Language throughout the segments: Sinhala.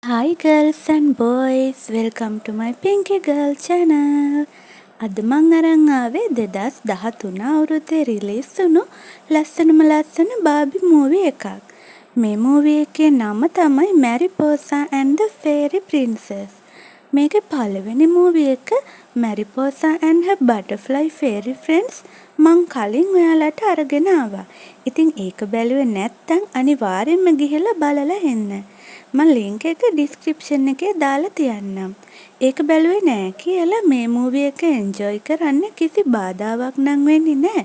Hi girls and boys, welcome to my Pinky Girl channel. අද මං අරන් ආවේ 2013 අවුරුද්දේ රිලීස් වුණු ලස්සනම ලස්සන බාබි මූවි එකක්. මේ මූවි එකේ නම තමයි Mariposa and the Fairy Princess. මේකේ පළවෙනි මූවි එක Mariposa and her Butterfly Fairy Friends මං කලින් ඔයාලට අරගෙන ආවා. ඉතින් ඒක බැලුවේ නැත්නම් අනිවාර්යෙන්ම ගිහලා බලලා එන්න. මම ලින්ක් එක ඩිස්ක්‍රිප්ෂන් එකේ දාලා තියන්නම්. ඒක බැලුවේ නෑ කියලා මේ මූවි එක එන්ජොයි කරන්න කිසි බාධාවක් නම් වෙන්නේ නෑ.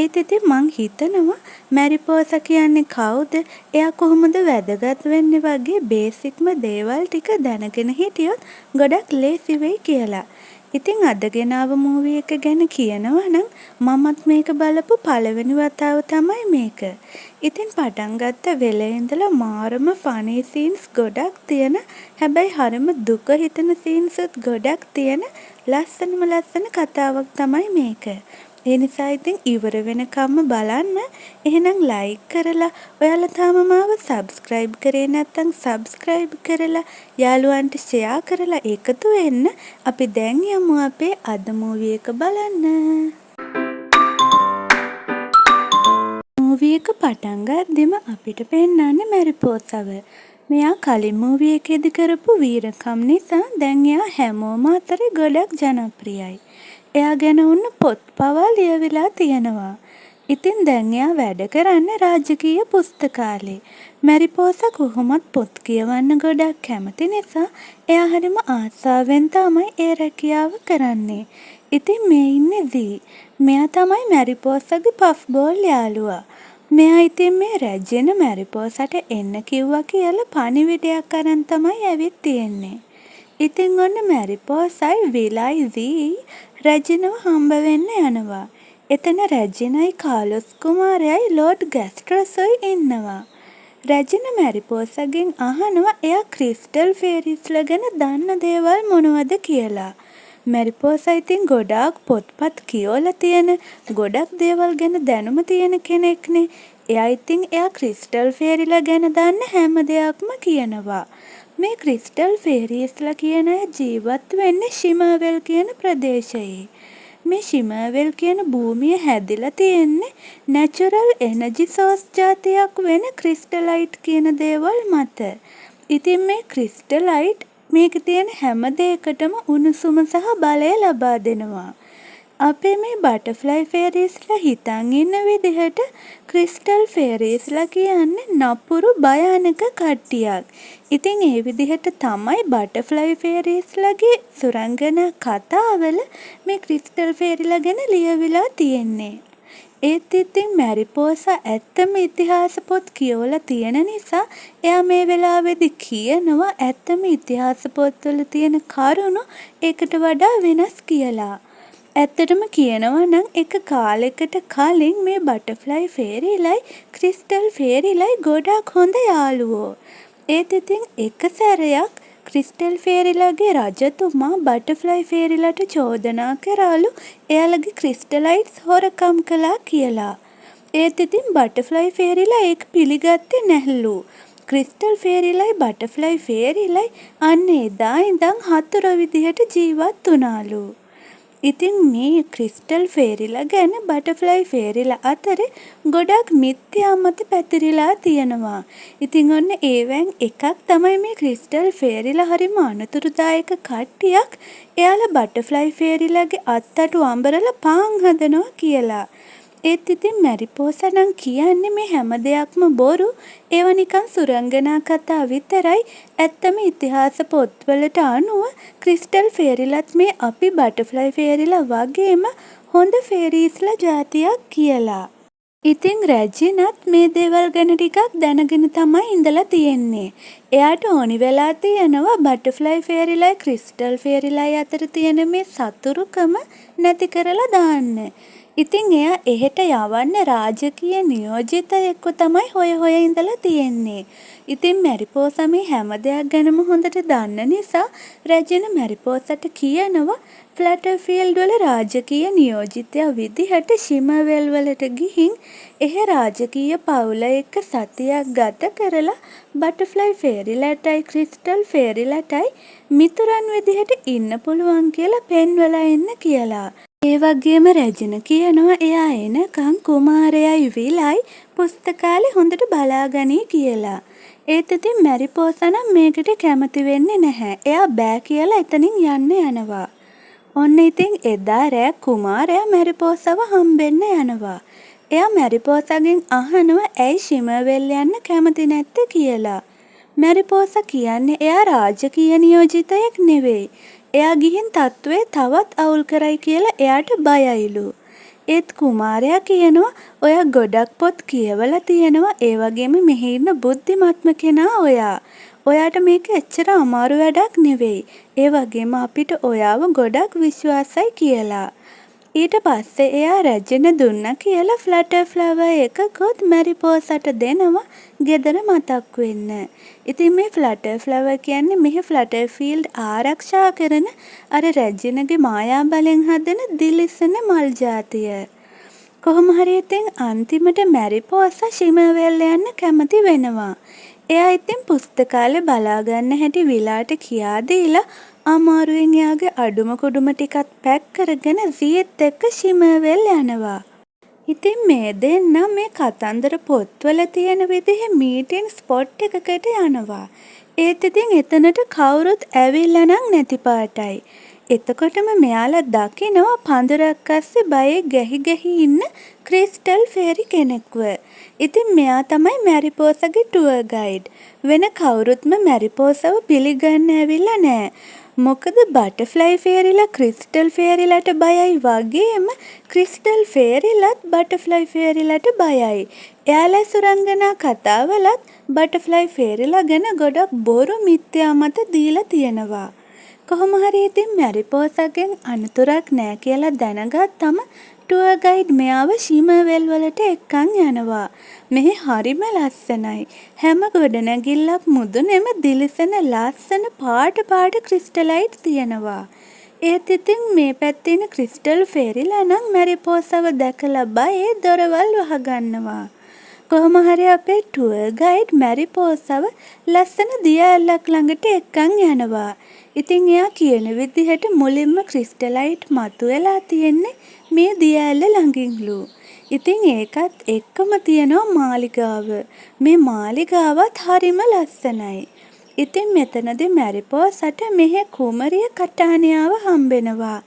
ඒත් ඉතින් මං හිතනවා මැරිපෝසා කියන්නේ කවුද? එයා කොහොමද වැදගත් වෙන්නේ වගේ බේසික්ම දේවල් ටික දැනගෙන හිටියොත් ගොඩක් ලේසි වෙයි කියලා. ඉතින් අද ගෙනාව මූවි එක ගැන කියනවා නම් මමත් මේක බලපු පළවෙනි වතාව තමයි මේක. ඉතින් පටන් ගත්ත වෙලේ ඉඳලා මාරම ෆනි සීන්ස් ගොඩක් තියෙන, හැබැයි හරිම දුක හිතෙන සීන්ස් ගොඩක් තියෙන ලස්සන කතාවක් තමයි මේක. ඒ නිසා ඉතින් ඉවර වෙනකම්ම බලන්න. එහෙනම් ලයික් කරලා ඔයාලා තාම මාව සබ්ස්ක්‍රයිබ් කරේ නැත්නම් සබ්ස්ක්‍රයිබ් කරලා යාළුවන්ට ෂෙයා කරලා එකතු වෙන්න. අපි දැන් යමු අපේ අද මූවි එක බලන්න. මූවි එක පටන් ගද්දිම අපිට පෙන්නන්නේ මැරිපෝසාව. මෙයා කලින් මූවි එකේදී කරපු වීරකම් නිසා දැන් එයා හැමෝම අතරේ ගොඩක් ජනප්‍රියයි. එයා ගැන වුණ පොත් පවා ලියවිලා තියෙනවා. ඉතින් දැන් එයා වැඩ කරන්නේ රාජකීය පුස්තකාලේ. මැරිපෝසා කොහොමත් පොත් කියවන්න ගොඩක් කැමති නිසා එයා හරිම ආසාවෙන් තමයි ඒ රැකියාව කරන්නේ. ඉතින් මේ ඉන්නේ දී. මෙයා තමයි මැරිපෝසාගේ පෆ් බෝල් යාළුවා. මෙයා ඉතින් මේ රැජින මැරිපෝසාට එන්න කිව්වා කියලා පණිවිඩයක් අරන් තමයි ඇවිත් තියෙන්නේ. ඉතින් ඔන්න මැරිපෝසයි විලයි දී රැජිනව හම්බ වෙන්න යනවා. එතන රැජිනයි කාලොස් කුමාරයයි ලෝඩ් ගැස්ට්‍රොසයි ඉන්නවා. රැජින මැරිපෝසගෙන් අහනවා එයා ක්‍රිස්ටල් ෆේරිස්ලා ගැන දන්න දේවල් මොනවද කියලා. මැරිපෝසා ඉතින් ගොඩාක් පොත්පත් කියවලා තියෙන, ගොඩක් දේවල් ගැන දැනුම තියෙන කෙනෙක්නේ. එයා ඉතින් එයා ක්‍රිස්ටල් ෆේරිලා ගැන දන්න හැම දෙයක්ම කියනවා. මේ ක්‍රිස්ටල් ෆේරිස්ලා කියන අය ජීවත් වෙන්නේ ශිමර්වෙල් කියන ප්‍රදේශයේ. මේ ශිමර්වෙල් කියන භූමිය හැදිලා තියෙන්නේ නැචරල් එනර්ජි සෝස් ජාතියක් වෙන ක්‍රිස්ටලයිට් කියන දේවල් මත. ඉතින් මේ ක්‍රිස්ටලයිට් මේක තියෙන හැම දෙයකටම උණුසුම සහ බලය ලබා දෙනවා. අපේ මේ බටර්ෆ්ලයි ෆේරිස්ලා හිතන් ඉන්න විදිහට ක්‍රිස්ටල් ෆේරිස්ලා කියන්නේ නපුරු භයානක කට්ටියක්. ඉතින් ඒ විදිහට තමයි බටර්ෆ්ලයි ෆේරිස්ලාගේ සුරංගනා කතාවල මේ ක්‍රිස්ටල් ෆේරිලා ගැන ලියවිලා තියෙන්නේ. ඒත් ඉතින් මැරිපෝසා ඇත්තම ඉතිහාස පොත් කියවලා තියෙන නිසා එයා මේ වෙලාවේදී කියනවා ඇත්තම ඉතිහාස පොත්වල තියෙන කරුණු ඒකට වඩා වෙනස් කියලා. ඇත්තටම කියනවා නම් එක කාලෙකට කලින් මේ බටර්ෆ්ලයි ෆේරිලයි ක්‍රිස්ටල් ෆේරිලයි ගොඩක් හොඳ යාළුවෝ. ඒත් ඉතින් එක සැරයක් ක්‍රිස්ටල් ෆේරිලාගේ රජතුමා බටර්ෆ්ලයි ෆේරිලාට චෝදනා කරාලු එයාලගේ ක්‍රිස්ටලයිට්ස් හොරකම් කළා කියලා. ඒත් ඉතින් බටර්ෆ්ලයි ෆේරිලා ඒක පිළිගත්තේ නැහැලු. ක්‍රිස්ටල් ෆේරිලයි බටර්ෆ්ලයි ෆේරිලයි අන්න එදා ඉඳන් හතුරු විදිහට ජීවත් වුණාලු. ඉතින් මේ ක්‍රිස්ටල් ෆේරිලා ගැන බටර්ෆ්ලයි ෆේරිලා අතරේ ගොඩක් මිත්‍යා මත පැතිරිලා තියෙනවා. ඉතින් ඔන්න ඒවෙන් එකක් තමයි මේ ක්‍රිස්ටල් ෆේරිලා හරිම අනතුරුදායක කට්ටියක්. එයාලා බටර්ෆ්ලයි ෆේරිලාගේ අත්තටු අඹරලා පාන් හදනවා කියලා. ඒත් ඉතින් මැරිපෝසා නම් කියන්නේ මේ හැම දෙයක්ම බොරු. ඒව නිකන් සුරංගනා කතා විතරයි. ඇත්තම ඉතිහාස පොත්වලට අනුව ක්‍රිස්ටල් ෆේරිලත් මේ අපි බටර්ෆ්ලයි ෆේරිලා වගේම හොඳ ෆේරිස්ලා ජාතියක් කියලා. ඉතින් රැජිනත් මේ දේවල් ගැන ටිකක් දැනගෙන තමයි ඉඳලා තියෙන්නේ. එයාට ඕනි වෙලා තියෙනවා බටර්ෆ්ලයි ෆේරිලයි ක්‍රිස්ටල් ෆේරිලයි අතර තියෙන මේ සතුරුකම නැති කරලා දාන්න. ඉතින් එයා එහෙට යවන්න රාජකීය නියෝජිතයෙක්ව තමයි හොය ඉඳලා තියෙන්නේ. ඉතින් මැරිපෝසා මේ හැම දෙයක් ගැනම හොඳට දන්න නිසා රැජින මැරිපෝසට කියනවා ෆ්ලැටර්ෆීල්ඩ් වල රාජකීය නියෝජිතයා විදිහට ශිමර්වෙල් වලට ගිහින් එහෙ රාජකීය පවුල එක්ක සතියක් ගත කරලා බටර්ෆ්ලයි ෆේරිලටයි ක්‍රිස්ටල් ෆේරිලටයි මිතුරන් විදිහට ඉන්න පුළුවන් කියලා පෙන්වලා එන්න කියලා. ඒ වගේම රැජින කියනවා එයා එනකන් කුමාරයයි විලයි පුස්තකාලේ හොඳට බලාගනී කියලා. ඒත් ඉතින් මැරිපෝසා නම් මේකට කැමති වෙන්නේ නැහැ. එයා බෑ කියලා එතනින් යන්න යනවා. ඔන්න ඉතින් එදා රෑ කුමාරයා මැරිපෝසාව හම්බෙන්න යනවා. එයා මැරිපෝසාගෙන් අහනවා ඇයි ශිමර්වෙල් යන්න කැමති නැත්තේ කියලා. මැරිපෝසා කියන්නේ එයා රාජකීය නියෝජිතයෙක් නෙවෙයි. එයා ගිහින් තත්ත්වය තවත් අවුල් කරයි කියලා එයාට බයයිලු. ඒත් කුමාරයා කියනවා ඔයා ගොඩක් පොත් කියවලා තියෙනවා ඒ වගේම මෙහි ඉන්න බුද්ධිමත්ම කෙනා ඔයා. ඔයාට මේක එච්චර අමාරු වැඩක් නෙවෙයි. ඒ වගේම අපිට ඔයාව ගොඩක් විශ්වාසයි කියලා. ඊට පස්සේ එයා රැජින දුන්නා කියලා ෆ්ලටර් ෆ්ලවර් එකකුත් මැරිපෝසට දෙනවා ගෙදර මතක් වෙන්න. ඉතින් මේ ෆ්ලටර් ෆ්ලවර් කියන්නේ මෙහි ෆ්ලටර්ෆීල්ඩ් ආරක්ෂා කරන අර රැජිනගේ මායා බලෙන් හදන දිලිසෙන මල් ජාතිය. කොහොම හරි ඉතින් අන්තිමට මැරිපෝසා ශිමර්වෙල් යන්න කැමති වෙනවා. එයා ඉතින් පුස්තකාලේ බලාගන්න හැටි විලාට කියා දීලා අමාරුවෙන් එයාගේ අඩුම කුඩුම ටිකත් පැක් කරගෙන සීත් එක්ක ශිමර්වෙල් යනවා. ඉතින් මේ දෙන්නා මේ කතන්දර පොත්වල තියෙන විදිහේ මීටින් ස්පොට් එකකට යනවා. ඒත් ඉතින් එතනට කවුරුත් ඇවිල්ලා නම් නැති පාටයි. එතකොටම මෙයාලා දකිනවා පඳුරක් අස්සේ බයේ ගැහි ඉන්න ක්‍රිස්ටල් ෆේරි කෙනෙක්ව. ඉතින් මෙයා තමයි මැරිපෝසගේ ටුවර් ගයිඩ්. වෙන කවුරුත්ම මැරිපෝසව පිළිගන්න ඇවිල්ලා නෑ. මොකද බටර්ෆ්ලයි ෆේරිලා ක්‍රිස්ටල් ෆේරිලට බයයි වගේම ක්‍රිස්ටල් ෆේරිලත් බටර්ෆ්ලයි ෆේරිලට බයයි. එයාලා සුරංගනා කතාවලත් බටර්ෆ්ලයි ෆේරිලා ගැන ගොඩක් බොරු මිත්‍යා මත දීලා තියෙනවා. කොහොම හරි ඉතින් මැරිපෝසගෙන් අනතුරක් නෑ කියලා දැනගත්තම ටුවර් ගයිඩ් මෙයාව ශිමර්වෙල් වලට එක්කන් යනවා. මෙහි හරිම ලස්සනයි. හැම ගොඩනැගිල්ලක් මුදුනේම දිලිසෙන ලස්සන පාට ක්‍රිස්ටලයිට් තියෙනවා. ඒත් ඉතින් මේ පැත්තේ ඉන්න ක්‍රිස්ටල් ෆේරිලා නම් මැරිපෝසව දැකලා බයේ දොරවල් වහගන්නවා. කොහොම හරි අපේ ටුවර් ගයිඩ් මැරිපෝසව ලස්සන දිය ඇල්ලක් ළඟට එක්කන් යනවා. ඉතින් එයා කියන විදිහට මුලින්ම ක්‍රිස්ටලයිට් මතුවලා තියෙන්නේ මේ දිය ඇල්ල ළඟින්ලු. ඉතින් ඒකත් එක්කම තියෙනවා මාලිගාව. මේ මාලිගාවත් හරිම ලස්සනයි. ඉතින් මෙතනදී මැරිපෝසට මෙහි කුමරිය කටානියාව හම්බෙනවා.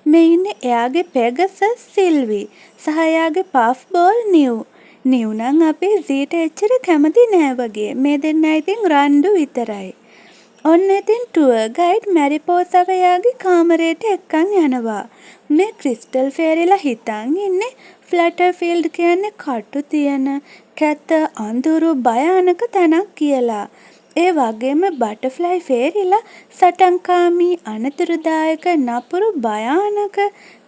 මේ ඉන්නේ එයාගේ පෙගසස් සිල්වි සහ එයාගේ පෆ් බෝල් නිව්. නිව් නම් අපේ සීට එච්චර කැමති නෑ වගේ. මේ දෙන්නා ඉතින් රණ්ඩු විතරයි. ඔන්න ඉතින් ටුවර් ගයිඩ් මැරිපෝසව එයාගේ කාමරයට එක්කන් යනවා. මේ ක්‍රිස්ටල් ෆේරිලා හිතන් ඉන්නේ ෆ්ලටර්ෆීල්ඩ් කියන්නේ කටු තියෙන කැත අඳුරු භයානක තැනක් කියලා. ඒ වගේම බටර්ෆ්ලයි ෆේරිලා සටන්කාමී අනතුරුදායක නපුරු භයානක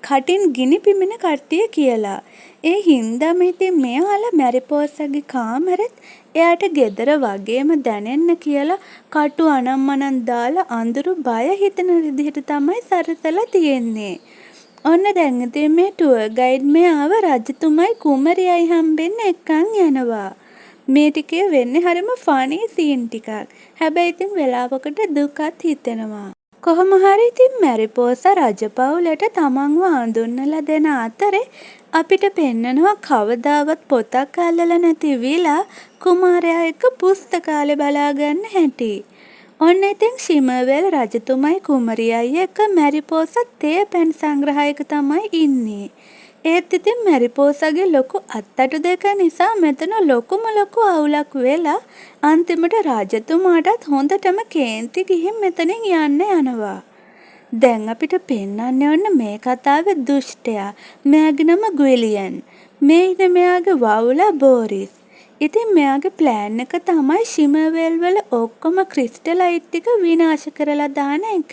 කටින් ගිනි පිඹෙන කට්ටිය කියලා. ඒ හින්දාම ඉතින් මෙයාලා මැරිපෝසගේ කාමරෙත් එයාට ගෙදර වගේම දැනෙන්න කියලා කටු අනම්මනන් දාලා අඳුරු බය හිතෙන විදිහට තමයි සරසලා තියෙන්නේ. ඔන්න දැන් ඉතින් මේ ටුවර් ගයිඩ් මෙයාව රජතුමයි කුමරියයි හම්බෙන්න එක්කන් යනවා. මේ ටිකේ වෙන්නේ හරිම ෆනි සීන් ටිකක්. හැබැයි ඉතින් වෙලාවකට දුකත් හිතෙනවා. කොහොම හරි ඉතින් මැරිපෝසා රජපෞලට තමන්ව හඳුන්වලා දෙන අතරේ අපිට පෙන්නනවා කවදාවත් පොතක් අල්ලලා නැති විලා කුමාරයා එක්ක පුස්තකාලේ බලාගන්න හැටි. ඔන්න ඉතින් ශිමර්වෙල් රජතුමයි කුමරියයි එක්ක මැරිපෝසා තේ පැන් සංග්‍රහයක තමයි ඉන්නේ. ඒත් ඉතින් මැරිපෝසාගේ ලොකු අත්තටු දෙක නිසා මෙතන ලොකු අවුලක් වෙලා අන්තිමට රජතුමාටත් හොඳටම කේන්ති ගිහින් මෙතනින් යන්න යනවා. දැන් අපිට පෙන්වන්නේ ඔන්න මේ කතාවේ දුෂ්ටයා. මෙයාගේ නම ග්විලියන්. මේ ඉන්නේ මෙයාගේ වවුලා බෝරිස්. ඉතින් මෙයාගේ ප්ලෑන් එක තමයි ශිමර්වෙල් වල ඔක්කොම ක්‍රිස්ටලයිට් ටික විනාශ කරලා දාන එක.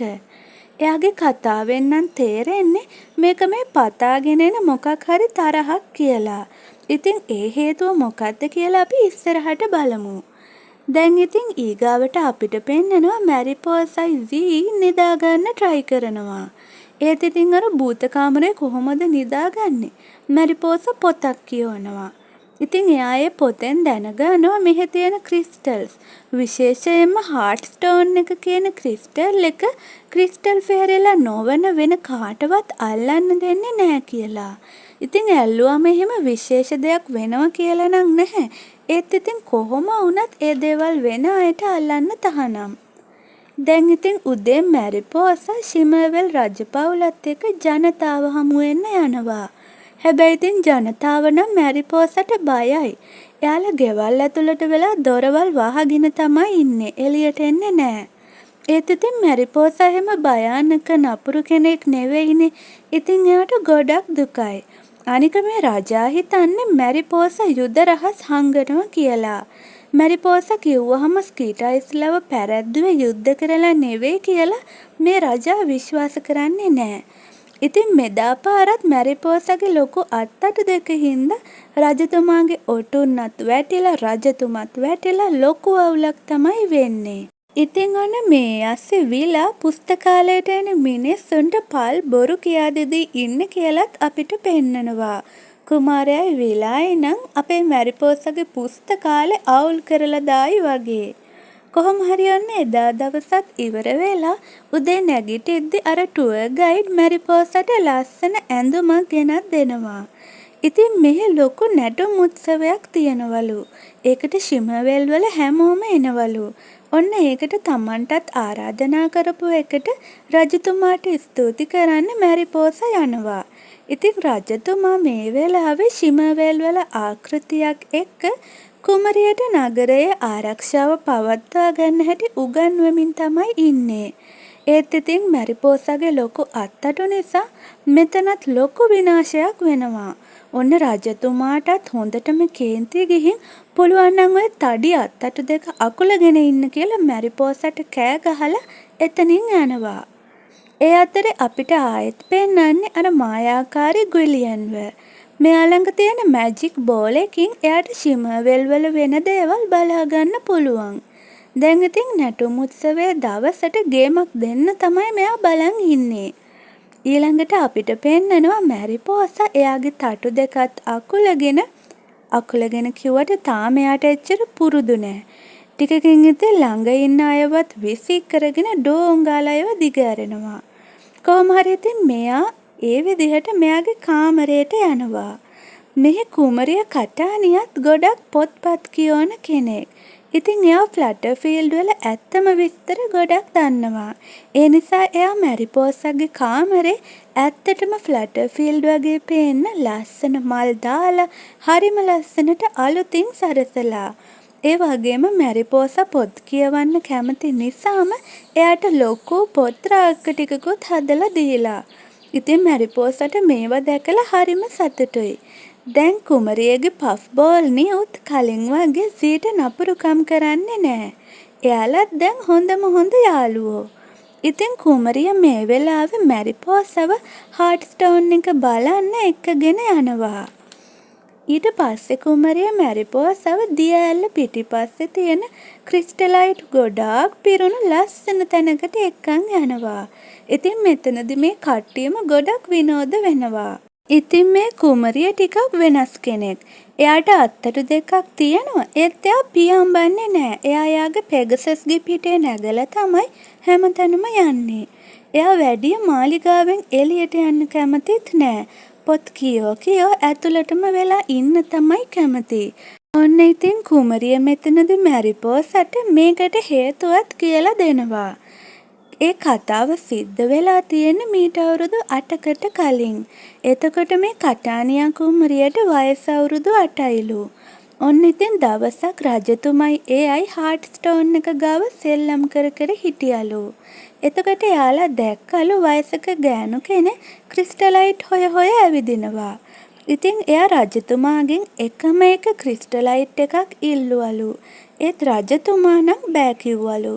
එයාගේ කතාවෙන් නම් තේරෙන්නේ මේක මේ පතාගෙන එන මොකක් හරි තරහක් කියලා. ඉතින් ඒ හේතුව මොකක්ද කියලා අපි ඉස්සරහට බලමු. දැන් ඉතින් ඊගාවට අපිට පෙන්නනවා මැරිපෝසයි වී නිදාගන්න try කරනවා. ඒත් ඉතින් අර භූත කාමරේ කොහොමද නිදාගන්නේ? මැරිපෝස පොතක් කියවනවා. ඉතින් එයා ඒ පොතෙන් දැනගන්නවා මෙහි තියෙන ක්‍රිස්ටල්ස් විශේෂයෙන්ම හાર્ට් ස්ටෝන් එක කියන ක්‍රිස්ටල් එක ක්‍රිස්ටල් ෆෙහෙරලා නොවන වෙන කාටවත් අල්ලන්න දෙන්නේ නැහැ කියලා. ඉතින් ඇල්ලුවම එහෙම විශේෂ දෙයක් වෙනවා කියලා නම් නැහැ. ඒත් ඉතින් කොහොම වුණත් ඒ දේවල් වෙන අයට අල්ලන්න තහනම්. දැන් ඉතින් උදේ මැරිපෝසා ශිමර්වෙල් රජපෞලත් එක්ක ජනතාව හමු වෙන්න යනවා. හැබැයි ඉතින් ජනතාව නම් මැරිපෝසට බයයි. එයාලා ගෙවල් ඇතුළට වෙලා දොරවල් වහගෙන තමයි ඉන්නේ. එළියට එන්නේ නැහැ. ඒත් ඉතින් මැරිපෝසා එහෙම භයානක නපුරු කෙනෙක් නෙවෙයිනේ. ඉතින් එයාට ගොඩක් දුකයි. අනික මේ රජා හිතන්නේ මැරිපෝසා යුද රහස් හංගනවා කියලා. මැරිපෝසා කිව්වහම ස්කීටයිස්ලව පැරැද්දුවේ යුද්ධ කරලා නෙවෙයි කියලා මේ රජා විශ්වාස කරන්නේ නැහැ. ඉතින් මෙදා පාරත් මැරිපෝසගේ ලොකු අත්තටු දෙක හින්දා රජතුමාගේ ඔටුන්නත් වැටිලා රජතුමත් වැටිලා ලොකු අවුලක් තමයි වෙන්නේ. ඉතින් ඔන්න මේ අස්සේ විලා පුස්තකාලයට එන මිනිස්සුන්ට පල් බොරු කියා දෙදී ඉන්න කියලත් අපිට පෙන්නනවා. කුමාරයයි විලායි නම් අපේ මැරිපෝසගේ පුස්තකාලේ අවුල් කරලා දායි වගේ. කොහොම හරි ඔන්න එදා දවසත් ඉවර වෙලා උදේ නැගිටිද්දි අර ටුවර් ගයිඩ් මැරිපෝසට ලස්සන ඇඳුමක් ගෙනත් දෙනවා. ඉතින් මෙහි ලොකු නැටුම් උත්සවයක් තියෙනවලු. ඒකට ශිමර්වෙල් වල හැමෝම එනවලු. ඔන්න ඒකට තමන්ටත් ආරාධනා කරපු එකට රජතුමාට ස්තුති කරන්න මැරිපෝසා යනවා. ඉතින් රජතුමා මේ වෙලාවේ ශිමර්වෙල් වල ආකෘතියක් එක්ක කුමරියට නගරයේ ආරක්ෂාව පවත්වා ගන්න හැටි උගන්වමින් තමයි ඉන්නේ. ඒත් ඉතින් මැරිපෝසගේ ලොකු අත්තටු නිසා මෙතනත් ලොකු විනාශයක් වෙනවා. ඔන්න රජතුමාටත් හොඳටම කේන්ති ගිහින් පුළුවන් නම් ඔය තඩි අත්තටු දෙක අකුලගෙන ඉන්න කියලා මැරිපෝසට කෑ ගහලා එතනින් යනවා. ඒ අතරේ අපිට ආයෙත් පෙන්නන්නේ අර මායාකාරී ගුලියන්ව. මෙයා ළඟ තියෙන මැජික් බෝල් එකකින් එයාට ශිමර්වෙල් වල වෙන දේවල් බලා ගන්න පුළුවන්. දැන් ඉතින් නැටුම් උත්සවයේ දවසට ගේමක් දෙන්න තමයි මෙයා බලන් ඉන්නේ. ඊළඟට අපිට පෙන්නනවා මැරිපෝසා එයාගේ තටු දෙකත් අකුලගෙන කිව්වට තාම එයාට එච්චර පුරුදු නෑ. ටිකකින් ඉතින් ළඟ ඉන්න අයවත් විසික් කරගෙන ඩෝංගාලයව දිගහැරෙනවා. කොහොම හරි ඉතින් මෙයා ඒ විදිහට මෙයාගේ කාමරයට යනවා. මෙහි කුමරිය කටානියත් ගොඩක් පොත්පත් කියවන කෙනෙක්. ඉතින් එයා ෆ්ලටර්ෆීල්ඩ් වල ඇත්තම විස්තර ගොඩක් දන්නවා. ඒ නිසා එයා මැරිපෝසගේ කාමරේ ඇත්තටම ෆ්ලටර්ෆීල්ඩ් වගේ පේන්න ලස්සන මල් දාලා හරිම ලස්සනට අලුතින් සරසලා. ඒ වගේම මැරිපෝසා පොත් කියවන්න කැමති නිසාම එයාට ලොකු පොත් රාක්ක ටිකකුත් හදලා දීලා. ඉතින් මැරිපෝසට මේවා දැකලා හරිම සතුටුයි. දැන් කුමරියගේ පෆ් බෝල් නියුත් කලින් වගේ සීට නපුරුකම් කරන්නේ නැහැ. එයාලත් දැන් හොඳම හොඳ යාළුවෝ. ඉතින් කුමරිය මේ වෙලාවේ මැරිපෝසව හાર્ට් ස්ටෝන් එක බලන්න එක්කගෙන යනවා. ඊට පස්සේ කුමරිය මැරිපෝසව දිය ඇල්ල පිටිපස්සේ තියෙන ක්‍රිස්ටලයිට් ගොඩාක් පිරුණු ලස්සන තැනකට එක්කන් යනවා. ඉතින් මෙතනදි මේ කට්ටියම ගොඩක් විනෝද වෙනවා. ඉතින් මේ කුමරිය ටිකක් වෙනස් කෙනෙක්. එයාට අත්තටු දෙකක් තියෙනවා. ඒත් එයා පියඹන්නේ නැහැ. එයා යාගේ පෙගසස්ගේ පිටේ නැගලා තමයි හැමතැනම යන්නේ. එයා වැඩි මාලිගාවෙන් එළියට යන්න කැමතිත් නැහැ. පොත් කියෝ ඇතුළටම වෙලා ඉන්න තමයි කැමති. ඔන්න ඉතින් කුමරිය මෙතනදී මැරිපෝසට මේකට හේතුවත් කියලා දෙනවා. ඒ කතාව සිද්ධ වෙලා තියෙන මීට අවුරුදු 8කට කලින්. එතකොට මේ කටානියා කුමරියට වයස අවුරුදු 8යිලු. ඔන්න ඉතින් දවසක් රජතුමයි එයයි හાર્ට් ස්ටෝන් එක ගාව සෙල්ලම් කර හිටියලු. එතකොට යාලා දැක්කලු වයසක ගෑනු කෙනෙක් ක්‍රිස්ටලයිට් හොය ඇවිදිනවා. ඉතින් එයා රජතුමාගෙන් එකම එක ක්‍රිස්ටලයිට් එකක් ඉල්ලුවලු. ඒත් රජතුමා නම් බෑ කිව්වලු.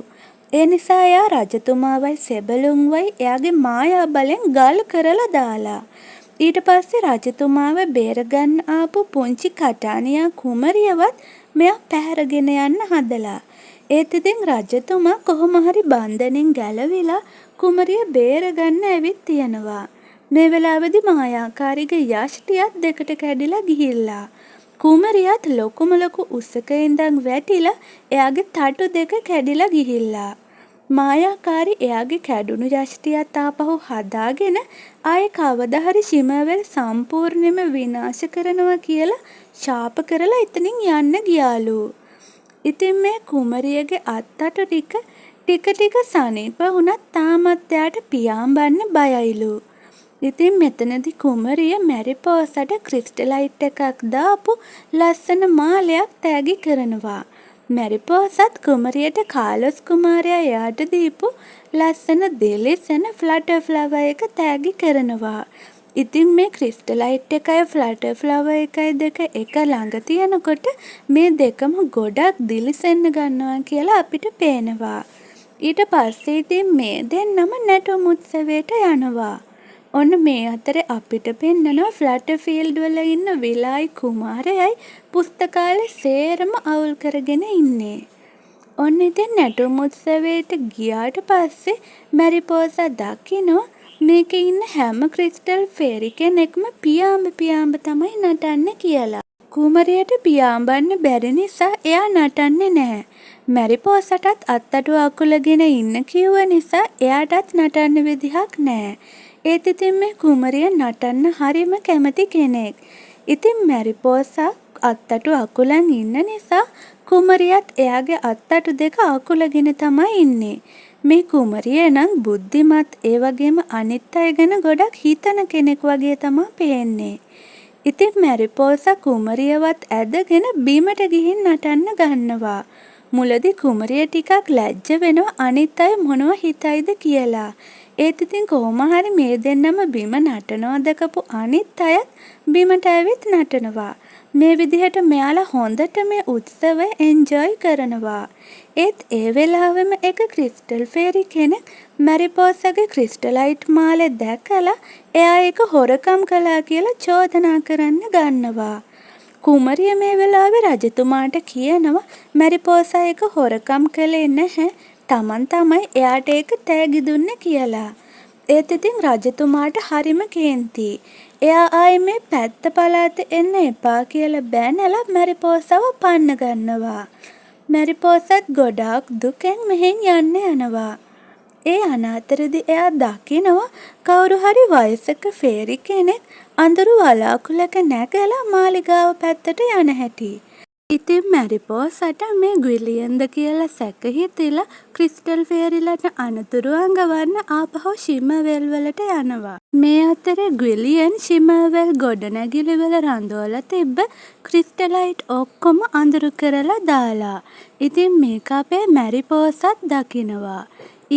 ඒ නිසා එයා රජතුමාවයි සෙබළුන්වයි එයාගේ මායා බලෙන් ගල් කරලා දාලා. ඊට පස්සේ රජතුමාව බේරගන්න ආපු පුංචි කටානියා කුමරියවත් මෙයා පැහැරගෙන යන්න හදලා. ඒත් ඉතින් රජතුමා කොහොම හරි බන්ධනෙන් ගැලවිලා කුමරිය බේරගන්න ඇවිත් තියනවා. මේ වෙලාවේදී මායාකාරීගේ යෂ්ටියත් දෙකට කැඩිලා ගිහිල්ලා. කුමරියත් ලොකුම ලොකු උස්සක ඉඳන් වැටිලා එයාගේ තටු දෙක කැඩිලා ගිහිල්ලා. මායාකාරී එයාගේ කැඩුණු යෂ්ටියත් ආපහු හදාගෙන ආයේ කවදා හරි ශිමවැල් සම්පූර්ණයෙන්ම විනාශ කරනවා කියලා ශාප කරලා එතනින් යන්න ගියාලු. ඉතින් මේ කුමරියගේ අත්තටු ටික සනීප වුණත් තාමත් එයාට පියාඹන්න බයයිලු. ඉතින් මෙතනදී කුමරිය මැරිපෝසට ක්‍රිස්ටලයිට් එකක් දාපු ලස්සන මාලයක් තෑගි කරනවා. මැරිපෝසත් කුමරියට කාලොස් කුමාරයා එයාට දීපු ලස්සන දිලිසෙන ෆ්ලටර් ෆ්ලවර් එක තෑගි කරනවා. ඉතින් මේ ක්‍රිස්ටලයිට් එකයි ෆ්ලටර් ෆ්ලවර් එකයි දෙක එක ළඟ තියනකොට මේ දෙකම ගොඩක් දිලිසෙන්න ගන්නවා කියලා අපිට පේනවා. ඊට පස්සේ ඉතින් මේ දෙන්නම නැටුම් උත්සවයට යනවා. ඔන්න මේ අතරේ අපිට පෙන්නනවා ෆ්ලටර් ෆීල්ඩ් වල ඉන්න විලායි කුමාරයයි පුස්තකාලේ සේරම අවුල් කරගෙන ඉන්නේ. ඔන්න ඉතින් නැටුම් උත්සවයට ගියාට පස්සේ මැරිපෝසා දකිනවා මේකේ ඉන්න හැම ක්‍රිස්ටල් ෆේරි කෙනෙක්ම පියාඹ තමයි නටන්නේ කියලා. කුමරියට පියාඹන්න බැරි නිසා එයා නටන්නේ නැහැ. මැරිපෝසටත් අත්තටු අකුලගෙන ඉන්න කිව්ව නිසා එයාටත් නටන්න විදිහක් නැහැ. ඒත් ඉතින් මේ කුමරිය නටන්න හරිම කැමති කෙනෙක්. ඉතින් මැරිපෝසා අත්තටු අකුලන් ඉන්න නිසා කුමරියත් එයාගේ අත්තටු දෙක අකුලගෙන තමයි ඉන්නේ. මේ කුමරිය නම් බුද්ධිමත් ඒ වගේම අනිත් අය ගැන ගොඩක් හිතන කෙනෙක් වගේ තමයි පේන්නේ. ඉතින් මැරිපෝසා කුමරියවත් ඇදගෙන බීමට ගිහින් නටන්න ගන්නවා. මුලදී කුමරිය ටිකක් ලැජ්ජ වෙනවා අනිත් අය මොනව හිතයිද කියලා. ඒත් ඉතින් කොහොම හරි මේ දෙන්නම බිම නටනවා දැකපු අනිත් අයත් බිමට ඇවිත් නටනවා. මේ විදිහට මෙයාලා හොඳට මේ උත්සවය එන්ජොයි කරනවා. ඒත් ඒ වෙලාවෙම එක ක්‍රිස්ටල් ෆේරි කෙනෙක් මැරිපෝසගේ ක්‍රිස්ටලයිට් මාලේ දැකලා එයා ඒක හොරකම් කළා කියලා චෝදනා කරන්න ගන්නවා. කුමරිය මේ වෙලාවේ රජතුමාට කියනවා මැරිපෝසා ඒක හොරකම් කළේ නැහැ. තමන් තමයි එයාට ඒක තෑගි දුන්නේ කියලා. ඒත් ඉතින් රජතුමාට හරිම කේන්ති. එයා ආයේ මේ පැත්ත පළාතේ එන්න එපා කියලා බැනලා මැරිපෝසව පන්න ගන්නවා. මැරිපෝසත් ගොඩාක් දුකෙන් මෙහෙන් යන්න යනවා. ඒ අනාතරදී එයා දකිනවා කවුරු හරි වයසක ෆේරි කෙනෙක් අඳුරු වලාකුළක නැගලා මාලිගාව පැත්තට යන හැටි. ඉතින් මැරිපෝසට මේ ග්විලියන්ද කියලා සැක හිතිලා ක්‍රිස්ටල් ෆේරිලට අනතුරු අඟවන්න ආපහු ශිමවැල් වලට යනවා. මේ අතරේ ග්විලියන් ශිමවැල් ගොඩනැගිලි වල රඳවලා තිබ්බ ක්‍රිස්ටලයිට් ඔක්කොම අඳුරු කරලා දාලා. ඉතින් මේක අපේ මැරිපෝසත් දකිනවා.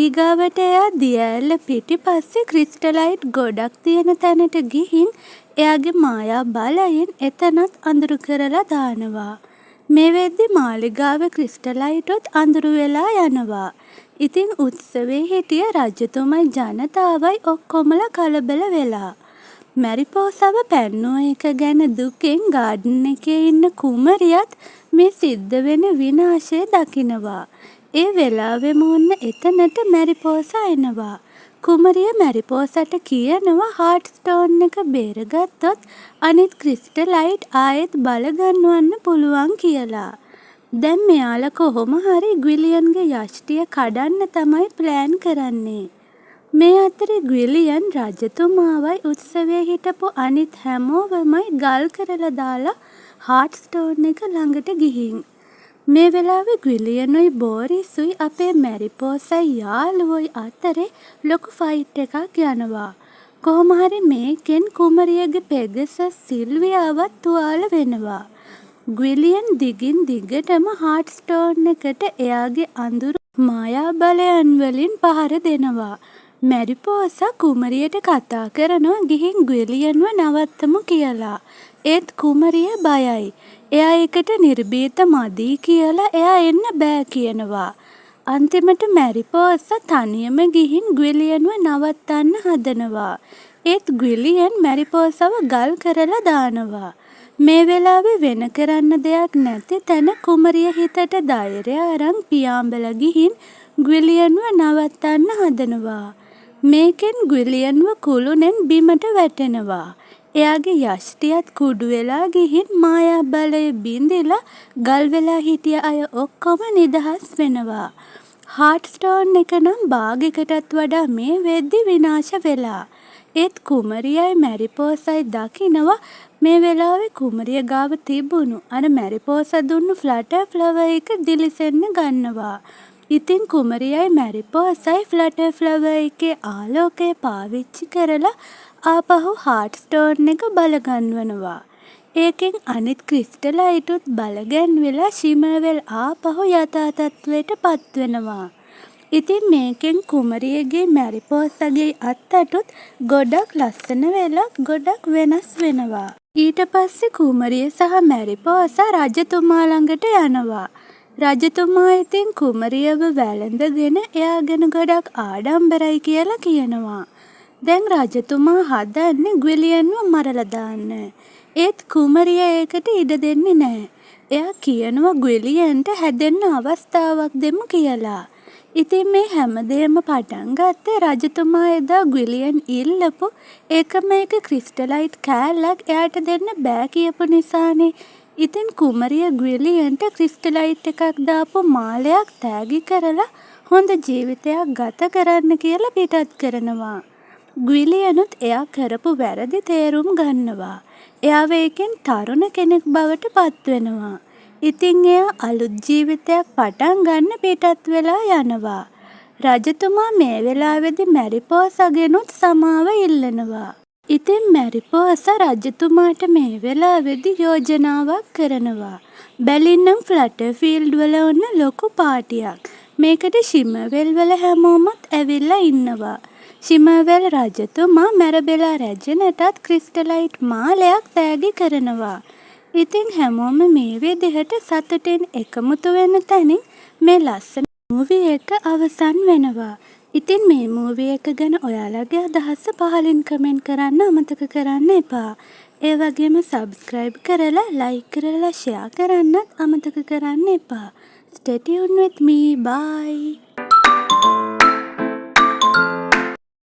ඊගාවට එයා දියඇල්ල පිටිපස්සේ ක්‍රිස්ටලයිට් ගොඩක් තියෙන තැනට ගිහින් එයාගේ මායා බලයෙන් එතනත් අඳුරු කරලා දානවා. මේ වෙද්දි මාලිගාවේ ක්‍රිස්ටලයිටොත් අඳුරු වෙලා යනවා. ඉතින් උත්සවේ හිටිය රජතුමයි ජනතාවයි ඔක්කොමලා කලබල වෙලා. මැරිපෝසව පැන්නුව එක ගැන දුකෙන් ගාඩන් එකේ ඉන්න කුමරියත් මේ සිද්ධ වෙන විනාශය දකිනවා. ඒ වෙලාවෙම ඔන්න එතනට මැරිපෝසා එනවා. කුමරිය මැරිපෝසට කියනවා හාට් ස්ටෝන් එක බේරගත්තොත් අනිත් ක්‍රිස්ටලයිට් ආයෙත් බලගන්වන්න පුළුවන් කියලා. දැන් මෙයාලා කොහොම හරි ග්විලියන්ගේ යෂ්ටිය කඩන්න තමයි ප්ලෑන් කරන්නේ. මේ අතරේ ග්විලියන් රජතුමාවයි උත්සවයේ හිටපු අනිත් හැමෝවමයි ගල් කරලා දාලා හාට් ස්ටෝන් එක ළඟට ගිහින්. මේ වෙලාවේ ග්විලියනුයි බෝරිසුයි අපේ මැරිපෝසයි යාළුවෝයි අතරේ ලොකු ෆයිට් එකක් යනවා. කොහොම හරි මේකෙන් කුමරියගේ පෙගසස් සිල්වියාවත් තුවාල වෙනවා. ග්විලියන් දිගින් දිගටම හාට් ස්ටෝන් එකට එයාගේ අඳුරු මායා බලයන් වලින් පහර දෙනවා. මැරිපෝසා කුමරියට කතා කරනවා ගිහින් ග්විලියන්ව නවත්තමු කියලා. ඒත් කුමරිය බයයි. එයා එකට නිර්භීත මදි කියලා එයා එන්න බෑ කියනවා. අන්තිමට මැරිපෝසා තනියම ගිහින් ග්විලියන්ව නවත්තන්න හදනවා. ඒත් ග්විලියන් මැරිපෝසව ගල් කරලා දානවා. මේ වෙලාවේ වෙන කරන්න දෙයක් නැති තැන කුමරිය හිතට ධෛර්යය අරන් පියාඹලා ගිහින් ග්විලියන්ව නවත්තන්න හදනවා. මේකෙන් ග්විලියන්ව කුළුණෙන් බිමට වැටෙනවා. එයාගේ යෂ්ටියත් කුඩු වෙලා ගිහින් මායා බලය බිඳිලා ගල් වෙලා හිටිය අය ඔක්කොම නිදහස් වෙනවා. හාර්ට්ස්ටෝන් එක නම් භාගයකටත් වඩා මේ වෙද්දි විනාශ වෙලා. ඒත් කුමරියයි මැරිපෝසයි දකිනවා මේ වෙලාවේ කුමරිය ගාව තිබුණු අර මැරිපෝසා දුන්නු ෆ්ලටර් ෆ්ලවර් එක දිලිසෙන්න ගන්නවා. ඉතින් කුමරියයි මැරිපෝසයි ෆ්ලටර් ෆ්ලවර් එකේ ආලෝකය පාවිච්චි කරලා ආපහු හාර්ට්ස්ටෝන් එක බලගන්වනවා. ඒකෙන් අනිත් ක්‍රිස්ටලයිටුත් බලගැන්විලා ශිමර්වෙල් ආපහු යථා තත්ත්වයට පත්වෙනවා. ඉතින් මේකෙන් කුමරියගේ මැරිපෝසගේ අත්තටුත් ගොඩක් ලස්සන වෙලා ගොඩක් වෙනස් වෙනවා. ඊට පස්සේ කුමරිය සහ මැරිපෝසා රජතුමා ළඟට යනවා. රජතුමා ඉතින් කුමරියව වැළඳගෙන එයා ගැන ගොඩක් ආඩම්බරයි කියලා කියනවා. දැන් රජතුමා හදන්නේ ග්විලියන්ව මරලා දාන්න. ඒත් කුමරිය ඒකට ඉඩ දෙන්නේ නැහැ. එයා කියනවා ග්විලියන්ට හැදෙන්න අවස්ථාවක් දෙමු කියලා. ඉතින් මේ හැමදේම පටන් ගත්තේ රජතුමා එදා ග්විලියන් ඉල්ලපු එකම එක ක්‍රිස්ටලයිට් කෑල්ලක් එයාට දෙන්න බෑ කියපු නිසානේ. ඉතින් කුමරිය ග්විලියන්ට ක්‍රිස්ටලයිට් එකක් දාපු මාලයක් තෑගි කරලා හොඳ ජීවිතයක් ගත කරන්න කියලා පිටත් කරනවා. ග්විලියනුත් එයා කරපු වැරදි තේරුම් ගන්නවා. එයාව ඒකෙන් තරුණ කෙනෙක් බවට පත් වෙනවා. ඉතින් එයා අලුත් ජීවිතයක් පටන් ගන්න පිටත් වෙලා යනවා. රජතුමා මේ වෙලාවේදී මැරිපෝසගෙනුත් සමාව ඉල්ලනවා. ඉතින් මැරිපෝසා රජතුමාට මේ වෙලාවේදී යෝජනාවක් කරනවා. බැලින්නම් ෆ්ලටර්ෆීල්ඩ් වල ඔන්න ලොකු පාටියක්. මේකට ශිමර්වෙල් වල හැමෝමත් ඇවිල්ලා ඉන්නවා. ශිමර්වෙල් රජතුමා මැරබෙලා රැජනටත් ක්‍රිස්ටලයිට් මාලයක් තෑගි කරනවා. ඉතින් හැමෝම මේ විදිහට සතුටින් එකමුතු වෙන තැනින් මේ ලස්සන මූවි එක අවසන් වෙනවා. ඉතින් මේ මූවි එක ගැන ඔයාලගේ අදහස පහලින් කමෙන්ට් කරන්න අමතක කරන්න එපා. ඒ වගේම සබ්ස්ක්‍රයිබ් කරලා ලයික් කරලා ෂෙයා කරන්නත් අමතක කරන්න එපා. Stay tuned with me. Bye.